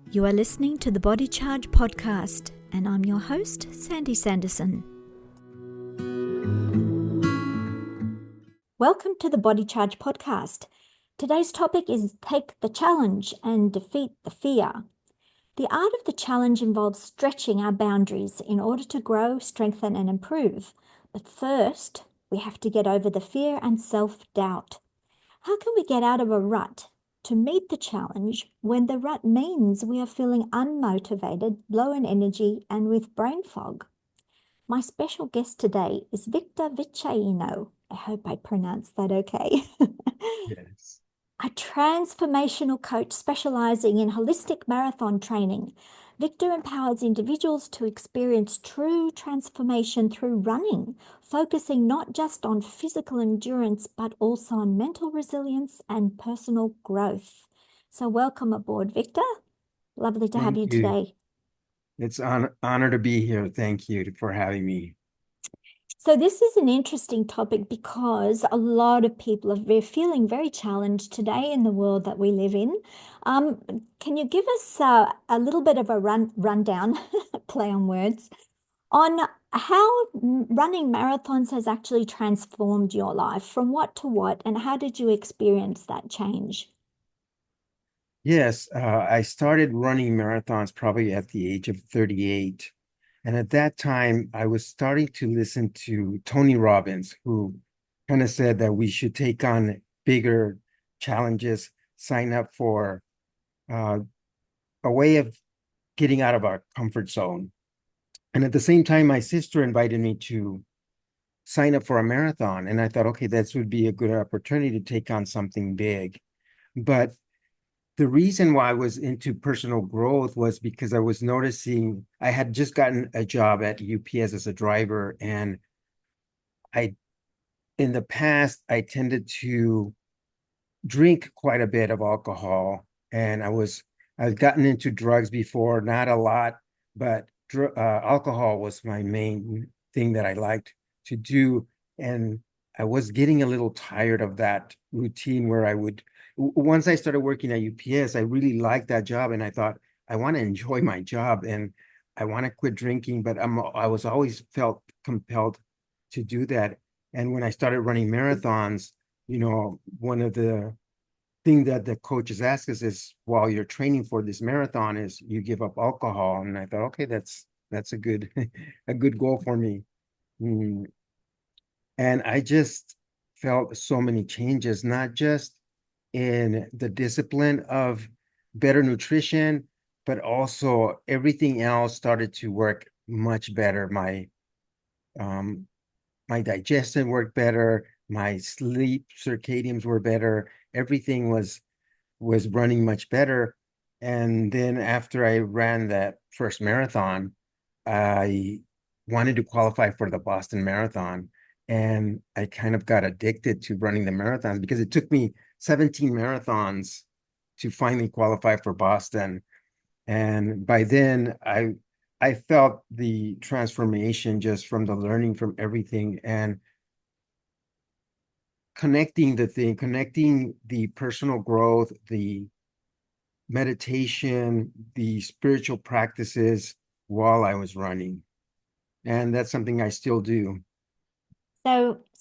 You are listening to the Body Charge podcast, and I'm your host, Sandy Sanderson. Welcome to the Body Charge podcast. Today's topic is Take the Challenge and Defeat the Fear. The art of the challenge involves stretching our boundaries in order to grow, strengthen, and improve. But first, we have to get over the fear and self-doubt. How can we get out of a rut to meet the challenge when the rut means we are feeling unmotivated, low in energy, and with brain fog? My special guest today is Victor Vizcaino. I hope I pronounced that okay. Yes. A transformational coach specializing in holistic marathon training. Victor empowers individuals to experience true transformation through running, focusing not just on physical endurance, but also on mental resilience and personal growth. So welcome aboard, Victor. Lovely to have Thank you you. today. It's an honor to be here. Thank you for having me. So this is an interesting topic because a lot of people are feeling very challenged today in the world that we live in. Can you give us a little bit of a rundown, play on words, on how running marathons has actually transformed your life, from what to what, and how did you experience that change? Yes, I started running marathons probably at the age of 38. And at that time, I was starting to listen to Tony Robbins, who kind of said that we should take on bigger challenges, sign up for uh, a way of getting out of our comfort zone. And at the same time, my sister invited me to sign up for a marathon. And I thought, okay, this would be a good opportunity to take on something big. But the reason why I was into personal growth was because I was noticing I had just gotten a job at UPS as a driver. And I, in the past, I tended to drink quite a bit of alcohol. And I've gotten into drugs before, not a lot, but alcohol was my main thing that I liked to do. And I was getting a little tired of that routine where once I started working at UPS, I really liked that job. And I thought, I want to enjoy my job and I want to quit drinking, but I was always felt compelled to do that. And when I started running marathons, one of the thing that the coaches ask us is while you're training for this marathon is you give up alcohol. And I thought, okay, that's a good a good goal for me. Mm. And I just felt so many changes, not just in the discipline of better nutrition, but also everything else started to work much better. Um, my digestion worked better, my sleep circadians were better, everything was running much better. And then after I ran that first marathon, I wanted to qualify for the Boston Marathon. And I kind of got addicted to running the marathons because it took me 17 marathons to finally qualify for Boston. And by then I felt the transformation just from the learning from everything and connecting the personal growth, the meditation, the spiritual practices while I was running. And that's something I still do.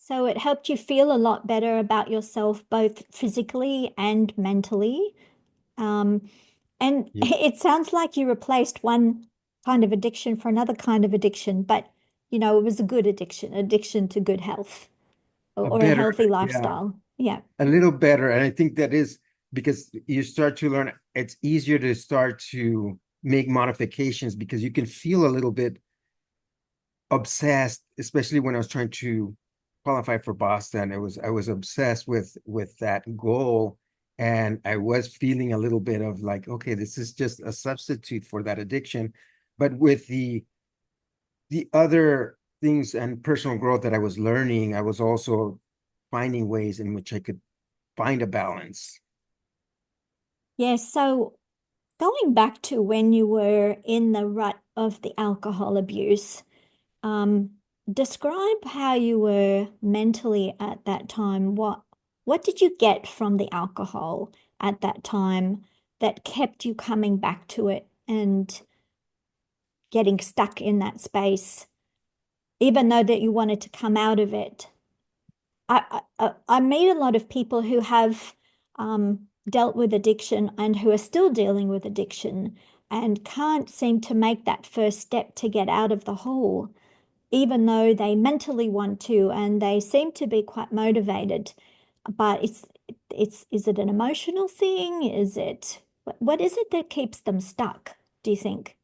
So it helped you feel a lot better about yourself, both physically and mentally. Um, and Yeah. it sounds like you replaced one kind of addiction for another kind of addiction, but it was a good addiction to good health A or a better, healthy yeah, lifestyle. Yeah. a little better. And I think that is because you start to learn, it's easier to start to make modifications because you can feel a little bit obsessed, especially when I was trying to qualify for Boston. I was obsessed with that goal. And I was feeling a little bit of like, okay, this is just a substitute for that addiction. But with the other things and personal growth that I was learning, I was also finding ways in which I could find a balance. Yes. So going back to when you were in the rut of the alcohol abuse, um, describe how you were mentally at that time. What did you get from the alcohol at that time? that kept you coming back to it and getting stuck in that space, even though that you wanted to come out of it? I meet a lot of people who have dealt with addiction and who are still dealing with addiction and can't seem to make that first step to get out of the hole, even though they mentally want to and they seem to be quite motivated. But is it an emotional thing? Is it what is it that keeps them stuck, do you think?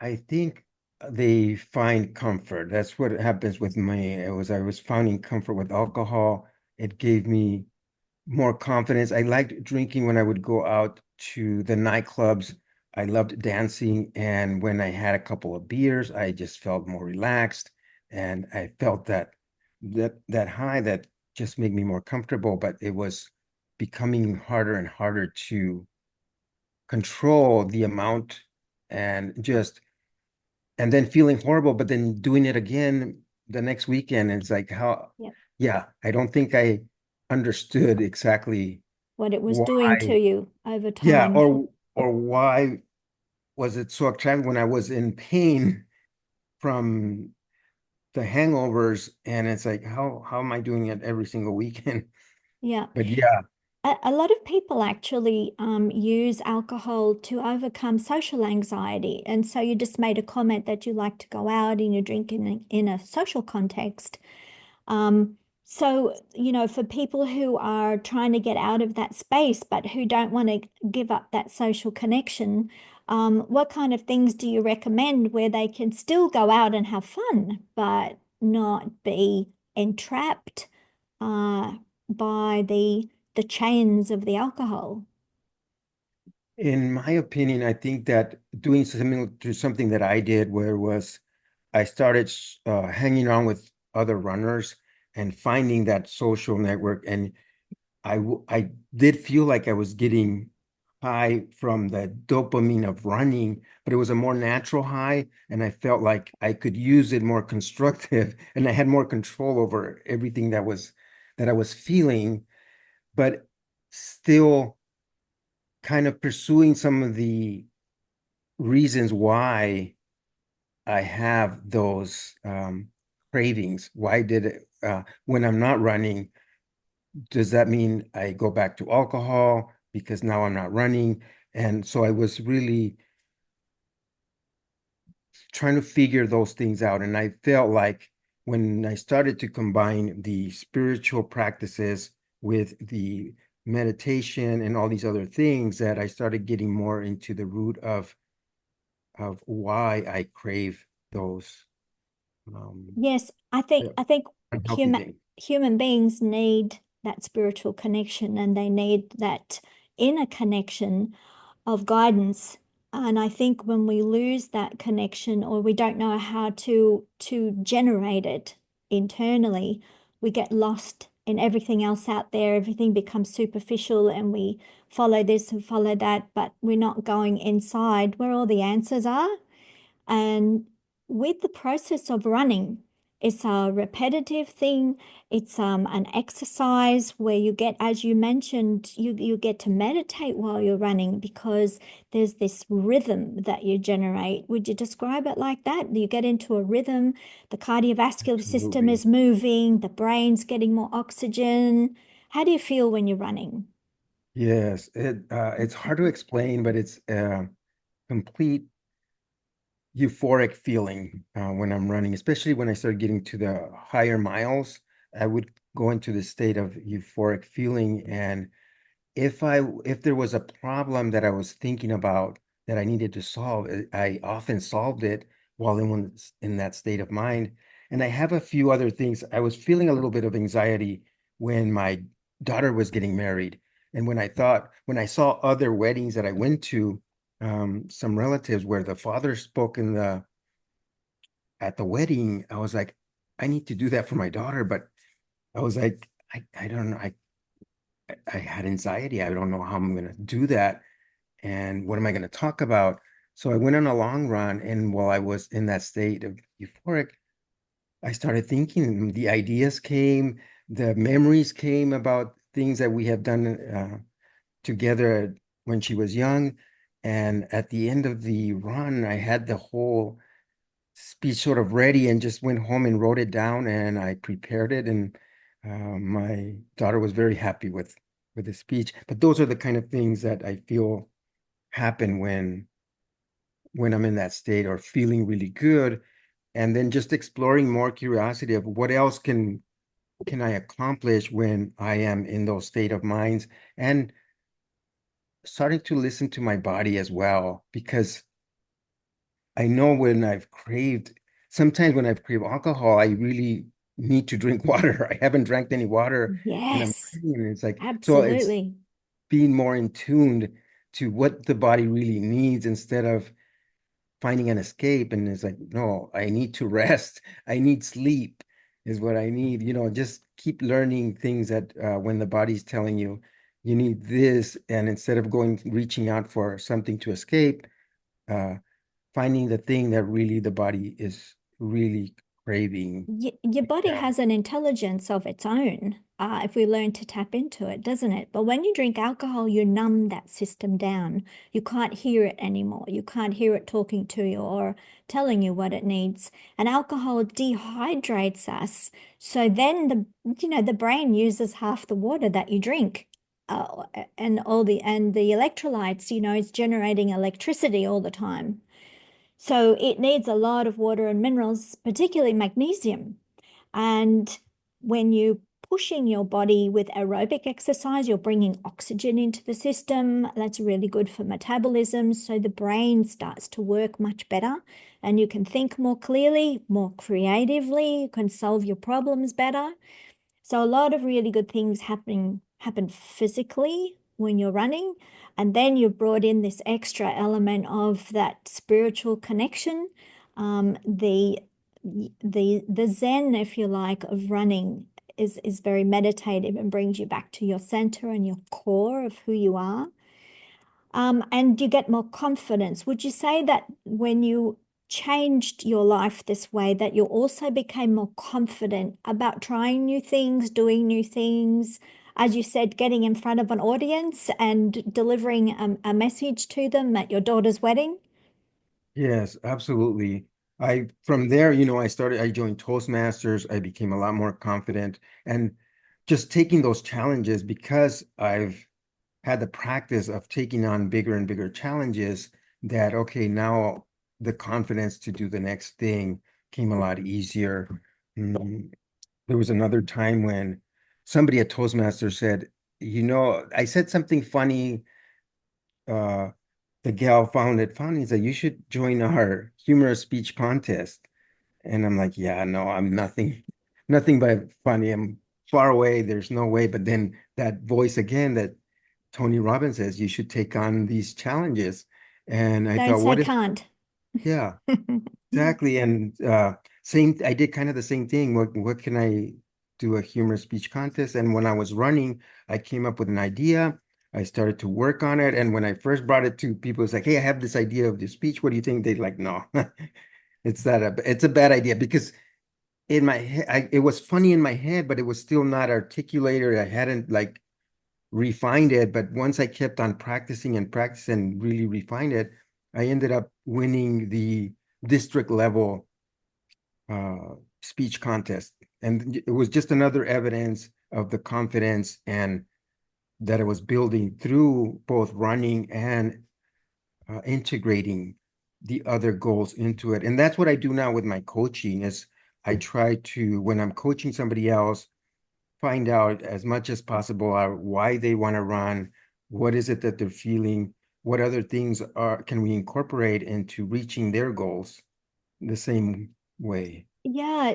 I think they find comfort. That's what happens with me. I was finding comfort with alcohol. It gave me more confidence. I liked drinking when I would go out to the nightclubs. I loved dancing, and when I had a couple of beers, I just felt more relaxed, and I felt that high that just made me more comfortable. But it was becoming harder and harder to control the amount, and just and then feeling horrible, but then doing it again the next weekend. It's like how, Yeah. yeah, I don't think I understood exactly What it was doing to why, you over yeah, time. or why was it so attractive when I was in pain from the hangovers, and it's like how am I doing it every single weekend? Yeah. But yeah, A lot of people actually use alcohol to overcome social anxiety. And so you just made a comment that you like to go out and you drink in a social context. Um, so, for people who are trying to get out of that space, but who don't want to give up that social connection, what kind of things do you recommend where they can still go out and have fun, but not be entrapped by the chains of the alcohol? in my opinion, I think that doing similar to something that I did, where was I started hanging on with other runners and finding that social network, and I did feel like I was getting high from the dopamine of running, but it was a more natural high, and I felt like I could use it more constructive, and I had more control over everything that I was feeling, but still kind of pursuing some of the reasons why I have those cravings. Why did it when I'm not running? Does that mean I go back to alcohol because now I'm not running? And so I was really trying to figure those things out. And I felt like when I started to combine the spiritual practices with the meditation and all these other things, that I started getting more into the root of why I crave those um, Yes, I think unhealthy human things. human beings need that spiritual connection and they need that inner connection of guidance. And I think when we lose that connection or we don't know how to generate it internally, we get lost in everything else out there. Everything becomes superficial and we follow this and follow that, but we're not going inside where all the answers are. And with the process of running, it's a repetitive thing. It's an exercise where you get, as you mentioned, you get to meditate while you're running because there's this rhythm that you generate. Would you describe it like that? You get into a rhythm, the cardiovascular system Absolutely. is moving, the brain's getting more oxygen. How do you feel when you're running? Yes, it's hard to explain, but it's a complete euphoric feeling when I'm running, especially when I start getting to the higher miles. I would go into the state of euphoric feeling, and if there was a problem that I was thinking about that I needed to solve, I often solved it while in that state of mind. And I have a few other things. I was feeling a little bit of anxiety when my daughter was getting married, and when I saw other weddings that I went to, some relatives where the father spoke in the at the wedding, I was like, I need to do that for my daughter, but I was like, I don't know, I had anxiety. I don't know how I'm gonna do that. And what am I going to talk about? So I went on a long run, and while I was in that state of euphoric, I started thinking, the ideas came, the memories came about things that we have done together when she was young. And at the end of the run, I had the whole speech sort of ready and just went home and wrote it down and I prepared it. And my daughter was very happy with the speech. But those are the kind of things that I feel happen when I'm in that state or feeling really good. And then just exploring more curiosity of what else can I accomplish when I am in those state of minds, and starting to listen to my body as well, because I know sometimes when I've craved alcohol, I really need to drink water. I haven't drank any water and I'm Yes, craving, and it's like, so it's absolutely. being more in tuned to what the body really needs instead of finding an escape. And it's like, no, I need to rest. I need sleep is what I need. Just keep learning things that when the body's telling you you need this, and instead of reaching out for something to escape, uh, finding the thing that really the body is really craving. Your body Yeah. has an intelligence of its own, if we learn to tap into it, doesn't it? But when you drink alcohol, you numb that system down. You can't hear it anymore. You can't hear it talking to you or telling you what it needs. And alcohol dehydrates us. So then the brain uses half the water that you drink. And the electrolytes, it's generating electricity all the time. So it needs a lot of water and minerals, particularly magnesium. And when you pushing your body with aerobic exercise, you're bringing oxygen into the system. That's really good for metabolism. So the brain starts to work much better and you can think more clearly, more creatively, you can solve your problems better. So a lot of really good things happen physically when you're running. And then you've brought in this extra element of that spiritual connection, the zen, if you like, of running is very meditative and brings you back to your center and your core of who you are. And you get more confidence. Would you say that when you changed your life this way, that you also became more confident about trying new things, doing new things, as you said, getting in front of an audience and delivering a message to them at your daughter's wedding? Yes, absolutely. I joined Toastmasters. I became a lot more confident, and just taking those challenges, because I've had the practice of taking on bigger and bigger challenges, that, okay, now the confidence to do the next thing came a lot easier. Mm, There was another time when somebody at Toastmasters said, I said something funny. Uh, the gal found it funny, said, you should join our humorous speech contest. And I'm like, yeah, no, I'm nothing but funny. I'm far away. There's no way. But then that voice again, that Tony Robbins says, you should take on these challenges. And I Don't thought, say what if, can't. yeah, exactly. And I did kind of the same thing. What can I do, a humorous speech contest? And when I was running, I came up with an idea. I started to work on it. And when I first brought it to people, it's like, hey, I have this idea of this speech. What do you think? They're like, no, it's a bad idea, because in my head, it was funny in my head, but it was still not articulated. I hadn't like refined it. But once I kept on practicing and practicing and really refined it, I ended up winning the district level speech contest. And it was just another evidence of the confidence and that I was building through both running and integrating the other goals into it. And that's what I do now with my coaching is I try to, when I'm coaching somebody else, find out as much as possible why they want to run, what is it that they're feeling, what other things can we incorporate into reaching their goals the same way. Yeah,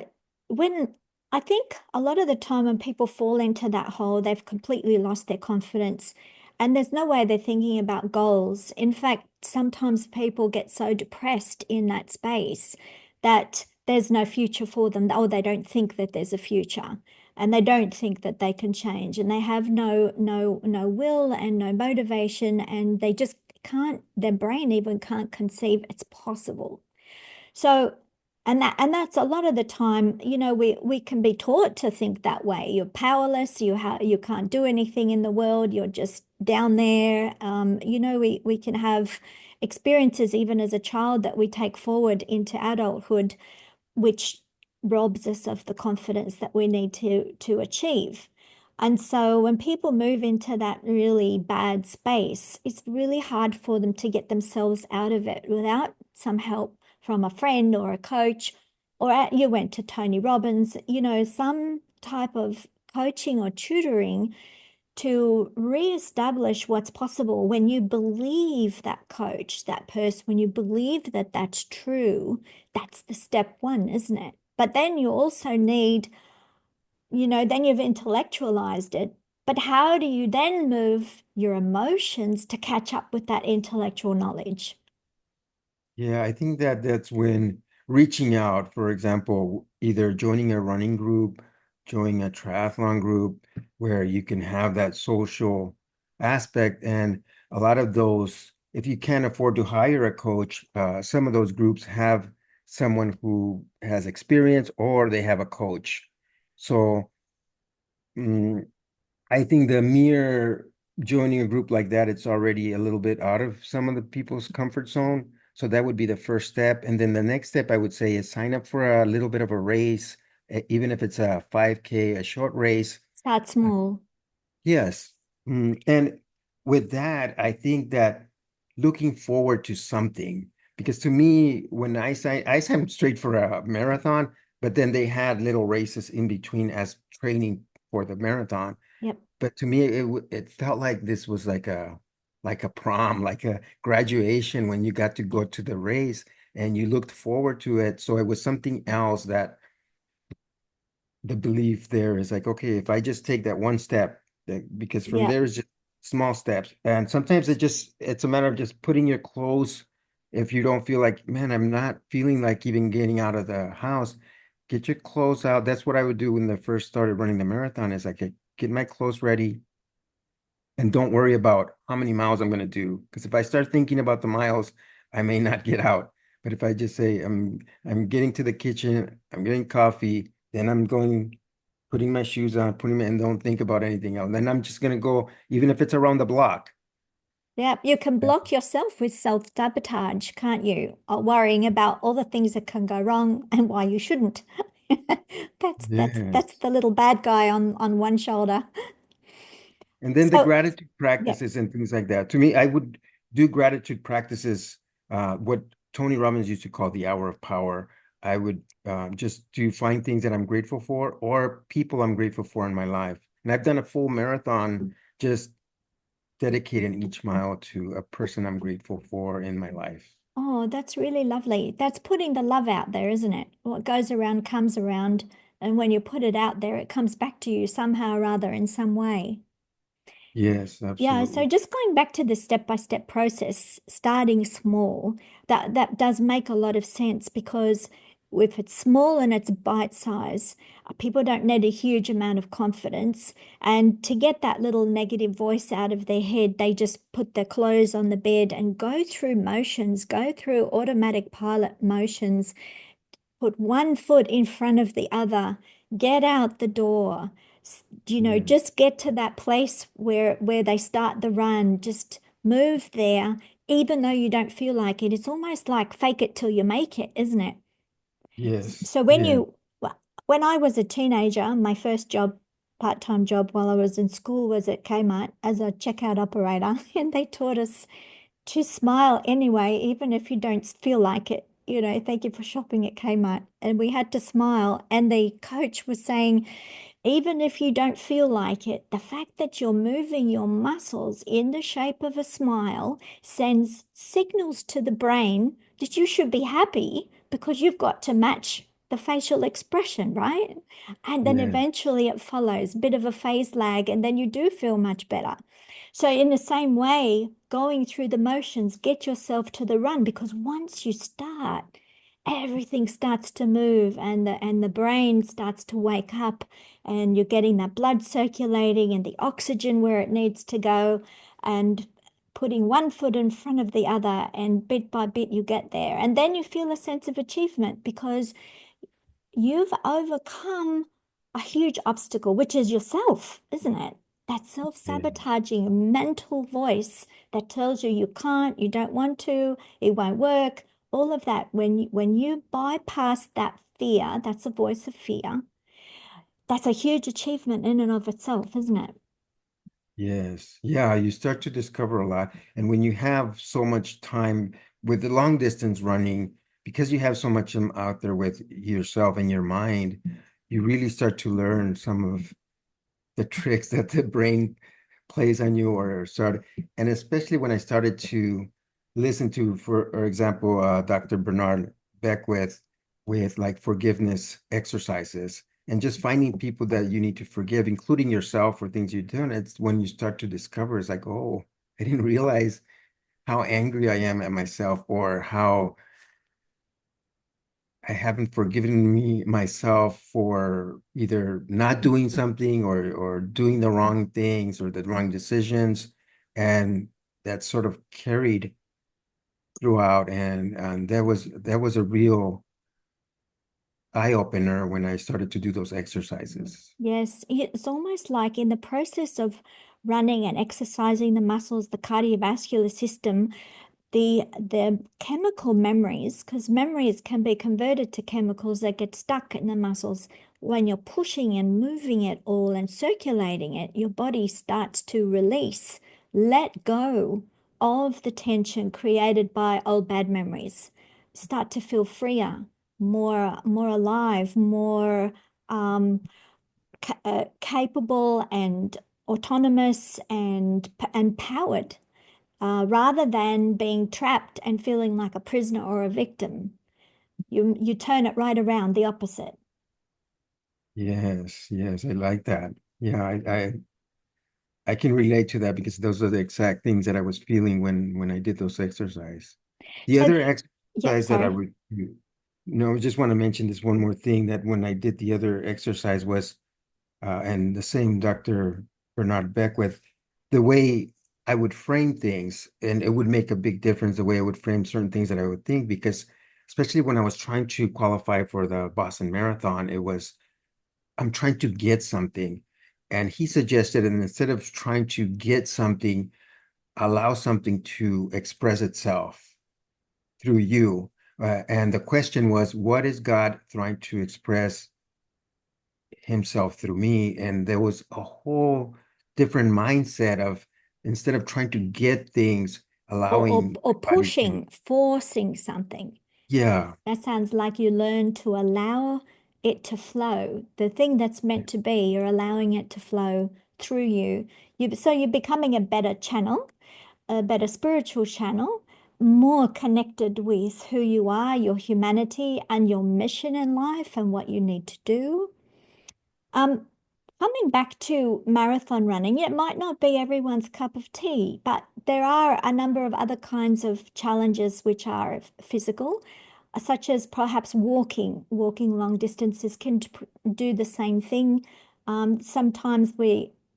when I think a lot of the time when people fall into that hole, they've completely lost their confidence and there's no way they're thinking about goals. In fact, sometimes people get so depressed in that space that there's no future for them, or they don't think that there's a future and they don't think that they can change and they have no will and no motivation and they just can't, their brain even can't conceive it's possible. So And that's a lot of the time, we can be taught to think that way. You're powerless, you can't do anything in the world, you're just down there. We can have experiences even as a child that we take forward into adulthood, which robs us of the confidence that we need to achieve. And so when people move into that really bad space, it's really hard for them to get themselves out of it without some help from a friend or a coach, you went to Tony Robbins, some type of coaching or tutoring to reestablish what's possible. When you believe that coach, that person, when you believe that that's true, that's the step one, isn't it? But then you also need, then you've intellectualized it. But how do you then move your emotions to catch up with that intellectual knowledge? Yeah, I think that that's when reaching out, for example, either joining a running group, joining a triathlon group, where you can have that social aspect. And a lot of those, if you can't afford to hire a coach, some of those groups have someone who has experience or they have a coach. So mm, I think the mere joining a group like that, it's already a little bit out of some of the people's comfort zone. So that would be the first step. And then the next step I would say is sign up for a little bit of a race, even if it's a 5K, a short race. Start small. Yes. And with that, I think that looking forward to something, because to me, when I signed straight for a marathon, but then they had little races in between as training for the marathon. Yep. But to me, it felt like this was like a prom, like a graduation when you got to go to the race and you looked forward to it. So it was something else that the belief there is like, okay, if I just take that one step, because from Yep. there is just small steps. And sometimes it's a matter of just putting your clothes. If you don't feel like, man, I'm not feeling like even getting out of the house, get your clothes out. That's what I would do when I first started running the marathon is like get my clothes ready and don't worry about how many miles I'm going to do. Because if I start thinking about the miles, I may not get out. But if I just say I'm getting to the kitchen, I'm getting coffee, then I'm going putting my shoes on, putting my, and don't think about anything else. Then I'm just gonna go, even if it's around the block. Yeah, you can block yourself with self-sabotage, can't you? Worrying about all the things that can go wrong and why you shouldn't. That's Yes. the little bad guy on one shoulder. And then the So, gratitude yeah. practices and things like that. To me, I would do gratitude practices, what Tony Robbins used to call the hour of power. I would just do find things that I'm grateful for or people I'm grateful for in my life. And I've done a full marathon just dedicating each mile to a person I'm grateful for in my life. Oh, that's really lovely. That's putting the love out there, isn't it? What goes around comes around, and when you put it out there, it comes back to you somehow or other in some way. Yes, Yeah, so absolutely. just going back to the step-by-step process, starting small, that does make a lot of sense because if it's small and it's bite size, people don't need a huge amount of confidence. And to get that little negative voice out of their head, they just put their clothes on the bed and go through motions, go through automatic pilot motions, put one foot in front of the other, get out the door, Yeah. just get to that place where they start the run, just move there, even though you don't feel like it. It's almost like fake it till you make it, isn't it? Yes. So Yeah. when I was a teenager, my first job, part-time job while I was in school was at Kmart as a checkout operator, and they taught us to smile anyway, even if you don't feel like it. Thank you for shopping at Kmart. And we had to smile. And the coach was saying, even if you don't feel like it, the fact that you're moving your muscles in the shape of a smile sends signals to the brain that you should be happy because you've got to match the facial expression, right? And then Yeah. eventually it follows, a bit of a phase lag, and then you do feel much better. So, in the same way, going through the motions, get yourself to the run because once you start, everything starts to move and the brain starts to wake up and you're getting that blood circulating and the oxygen where it needs to go. And putting one foot in front of the other, and bit by bit you get there. And then you feel a sense of achievement because you've overcome a huge obstacle, which is yourself, isn't it? That Yeah. self-sabotaging mental voice that tells you you can't, you don't want to, it won't work, all of that. When you bypass that fear, that's a voice of fear, that's a huge achievement in and of itself, isn't it? Yes. Yeah, you start to discover a lot. And when you have so much time with the long distance running, because you have so much out there with yourself and your mind, you really start to learn some of the tricks that the brain plays on you or start. And especially when I started to listen to, for example, Dr. Bernard Beckwith with like forgiveness exercises and just finding people that you need to forgive, including yourself for things you're doing. It's when you start to discover, it's like, oh, I didn't realize how angry I am at myself or how I haven't forgiven me myself for either not doing something or doing the wrong things or the wrong decisions. And that sort of carried throughout. And that was a real eye opener when I started to do those exercises. Yes, it's almost like in the process of running and exercising the muscles, the cardiovascular system, the chemical memories, because memories can be converted to chemicals that get stuck in the muscles. When you're pushing and moving it all and circulating it, your body starts to release, let go of the tension created by old bad memories. Start to feel freer, more alive, more capable and autonomous and empowered, rather than being trapped and feeling like a prisoner or a victim. You turn it right around, the opposite. Yes, yes, I like that. Yeah, I can relate to that because those are the exact things that I was feeling when I did those exercise. The So, other yep, exercise that I sorry. would, no, I just want to mention this one more thing that when I did the other exercise was, and the same Dr. Bernard Beckwith, the way I would frame things, and it would make a big difference the way I would frame certain things that I would think, because especially when I was trying to qualify for the Boston Marathon, it was I'm trying to get something. And he suggested, and instead of trying to get something, allow something to express itself through you. And the question was, what is God trying to express himself through me? And there was a whole different mindset of instead of trying to get things, Or, or, allowing or my body to, pushing, forcing something. yeah, That sounds like you learn to allow it to flow. The thing that's meant to be, you're allowing it to flow through you. So you're becoming a better channel, a better spiritual channel, more connected with who you are, your humanity, and your mission in life and what you need to do. Um, Coming back to marathon running, it might not be everyone's cup of tea, but there are a number of other kinds of challenges which are physical, such as perhaps walking. Walking long distances can do the same thing. Sometimes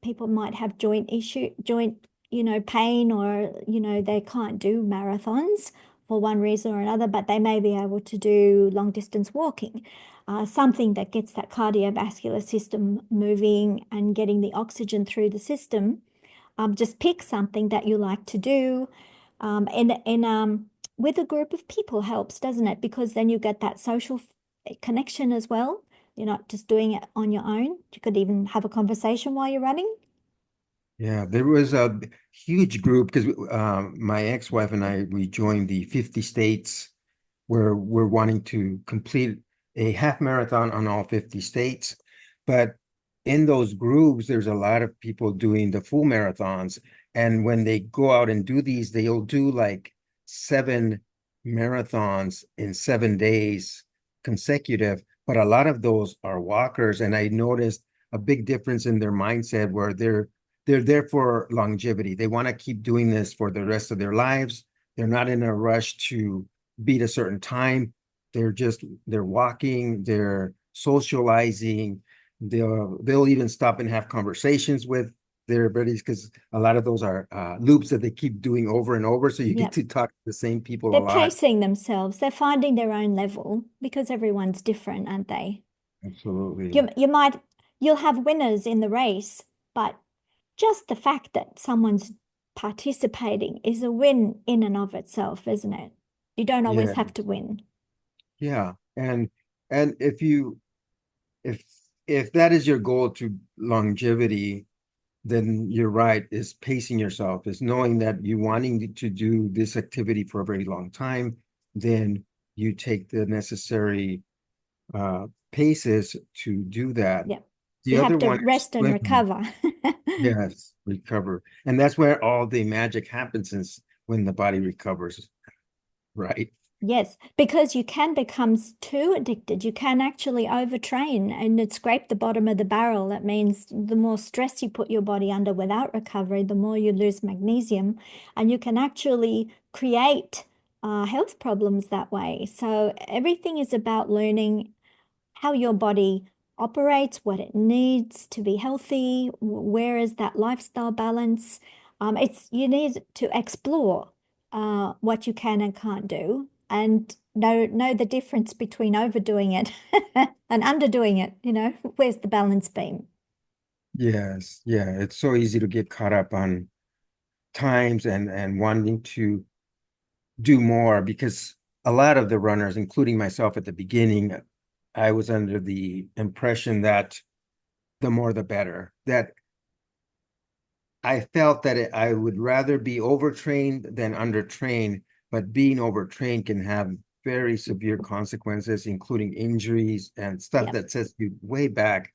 people might have joint, pain, or, they can't do marathons for one reason or another, but they may be able to do long distance walking, something that gets that cardiovascular system moving and getting the oxygen through the system. Just pick something that you like to do, and with a group of people helps, doesn't it? Because then you get that social connection as well. You're not just doing it on your own. You could even have a conversation while you're running. yeah, there was a huge group because my ex-wife and I, we joined the 50 states where we're wanting to complete a half marathon on all 50 states. But in those groups, there's a lot of people doing the full marathons. And when they go out and do these, they'll do like 7 marathons in 7 days consecutive. But a lot of those are walkers. And I noticed a big difference in their mindset where they're there for longevity. They want to keep doing this for the rest of their lives. They're not in a rush to beat a certain time. They're walking, they're socializing, they'll even stop and have conversations with their abilities, because a lot of those are loops that they keep doing over and over. So you get Yep. to talk to the same people a They're lot. pacing themselves. They're finding their own level because everyone's different, aren't they? Absolutely. You'll have winners in the race, but just the fact that someone's participating is a win in and of itself, isn't it? You don't always Yeah. have to win. Yeah. And if if that is your goal to longevity, then you're right, is pacing yourself, is knowing that you wanting to do this activity for a very long time, then you take the necessary paces to do that. Yeah. The You have other to one is rest and swimming. recover. Yes, recover. And that's where all the magic happens, is when the body recovers, right? Yes, because you can become too addicted. You can actually overtrain and it scrape the bottom of the barrel. That means the more stress you put your body under without recovery, the more you lose magnesium, and you can actually create health problems that way. So everything is about learning how your body operates, what it needs to be healthy, where is that lifestyle balance. It's you need to explore what you can and can't do, and know the difference between overdoing it and underdoing it. Where's the balance beam? Yes, yeah. It's so easy to get caught up on times and wanting to do more, because a lot of the runners, including myself at the beginning, I was under the impression that the more the better. That I felt that I would rather be overtrained than undertrained, but being overtrained can have very severe consequences, including injuries and stuff Yep. that sets you way back.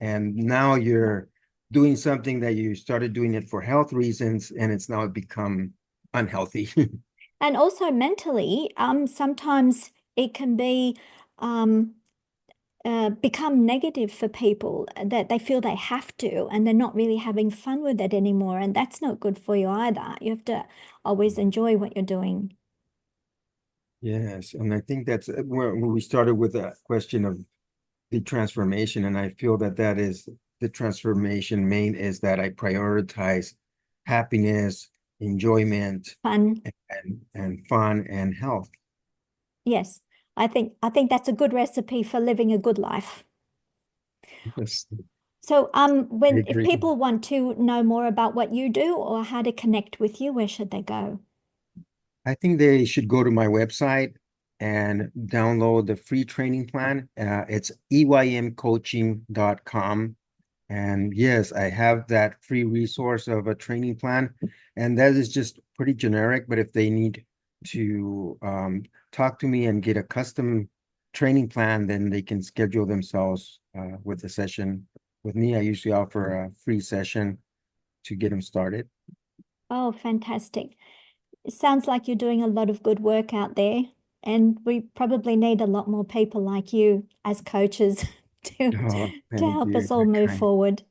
And now you're doing something that you started doing it for health reasons, and it's now become unhealthy. And also mentally, sometimes it can be um, become negative for people that they feel they have to and they're not really having fun with it anymore. And that's not good for you either. You have to always enjoy what you're doing. Yes, and I think that's where we started with a question of the transformation, and I feel that that is the transformation main, is that I prioritize happiness, enjoyment, Fun. and fun and health. Yes. I think that's a good recipe for living a good life. Yes, So I when if agree. people want to know more about what you do or how to connect with you, where should they go? I think they should go to my website and download the free training plan. It's eymcoaching.com. And yes, I have that free resource of a training plan. And that is just pretty generic. But if they need to talk to me and get a custom training plan, then they can schedule themselves with a session with me. I usually offer a free session to get them started. Oh, fantastic. It sounds like you're doing a lot of good work out there, and we probably need a lot more people like you as coaches to Oh, to thank help you. us all move forward.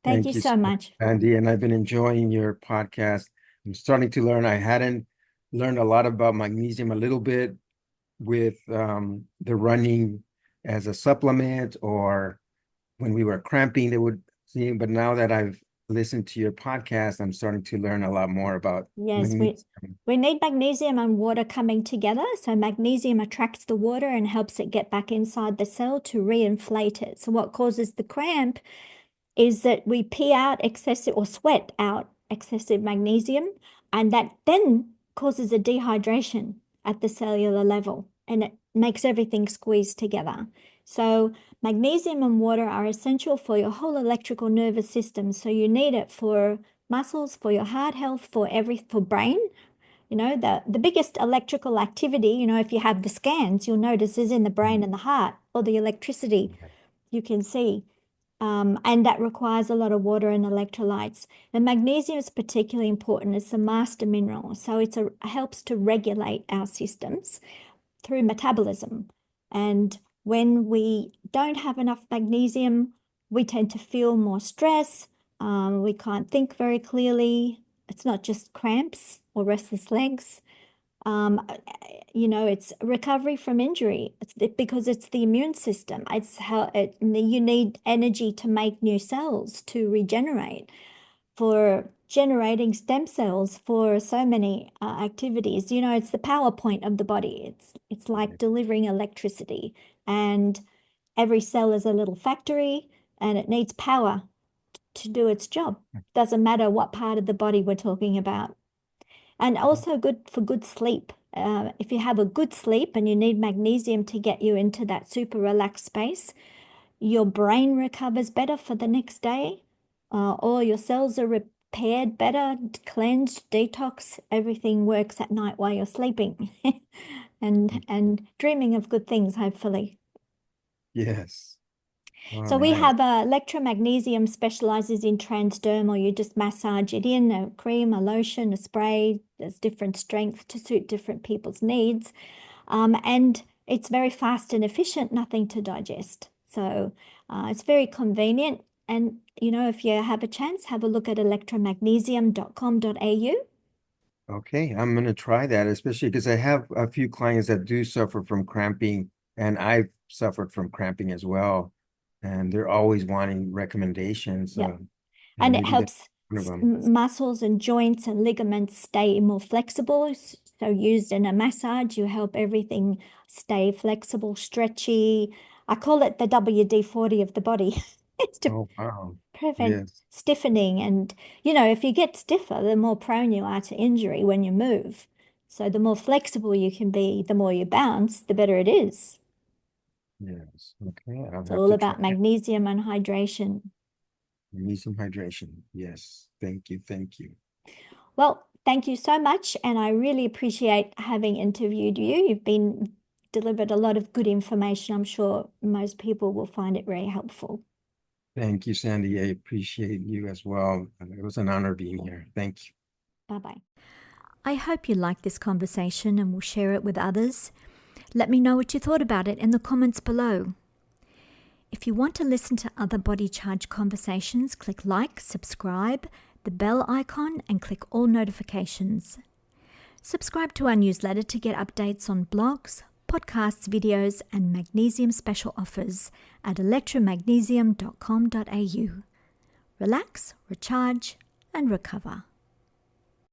Thank you Thank you so so much, much. Andy. And I've been enjoying your podcast. I'm starting to learn. I hadn't learned a lot about magnesium, a little bit with the running as a supplement, or when we were cramping, they would see. But now that I've listened to your podcast, I'm starting to learn a lot more about Yes, magnesium. we need magnesium and water coming together. So magnesium attracts the water and helps it get back inside the cell to reinflate it. So what causes the cramp is that we pee out excessive or sweat out excessive magnesium, and that then causes a dehydration at the cellular level and it makes everything squeeze together. So, magnesium and water are essential for your whole electrical nervous system. So, you need it for muscles, for your heart health, for brain. The biggest electrical activity, if you have the scans, you'll notice is in the brain and the heart, or the electricity you can see. And that requires a lot of water and electrolytes. And magnesium is particularly important. It's a master mineral, so it helps to regulate our systems through metabolism. And when we don't have enough magnesium, we tend to feel more stress. We can't think very clearly. It's not just cramps or restless legs. It's recovery from injury. Because it's the immune system. It's how you need energy to make new cells to regenerate, for generating stem cells, for so many activities. It's the power point of the body. It's like delivering electricity, and every cell is a little factory, and it needs power to do its job. Doesn't matter what part of the body we're talking about. And also good for good sleep. If you have a good sleep and you need magnesium to get you into that super relaxed space, your brain recovers better for the next day. All your cells are repaired better, cleansed, detox. Everything works at night while you're sleeping and dreaming of good things, hopefully. Yes. All So we right. have Elektra Magnesium specializes in transdermal. You just massage it in, a cream, a lotion, a spray. There's different strength to suit different people's needs. And it's very fast and efficient, nothing to digest. So it's very convenient. And, if you have a chance, have a look at electromagnesium.com.au. Okay, I'm going to try that, especially because I have a few clients that do suffer from cramping, and I've suffered from cramping as well. And they're always wanting recommendations. Yeah. And And it maybe that's helps one of them. muscles and joints and ligaments stay more flexible. So used in a massage, you help everything stay flexible, stretchy. I call it the WD-40 of the body. It's to Oh, wow. prevent Yes. stiffening. And, if you get stiffer, the more prone you are to injury when you move. So the more flexible you can be, the more you bounce, the better it is. Yes. Okay, I'll It's have all to try about it. magnesium and hydration. Need some hydration. Yes. Thank you. Thank you. Well, thank you so much, and I really appreciate having interviewed you. You've been delivered a lot of good information. I'm sure most people will find it very helpful. Thank you, Sandy. I appreciate you as well. It was an honor being here. Thank you. Bye-bye. I hope you liked this conversation and will share it with others. Let me know what you thought about it in the comments below. If you want to listen to other Body Charge conversations, click like, subscribe, the bell icon, and click all notifications. Subscribe to our newsletter to get updates on blogs, podcasts, videos, and magnesium special offers at electromagnesium.com.au. Relax, recharge, and recover.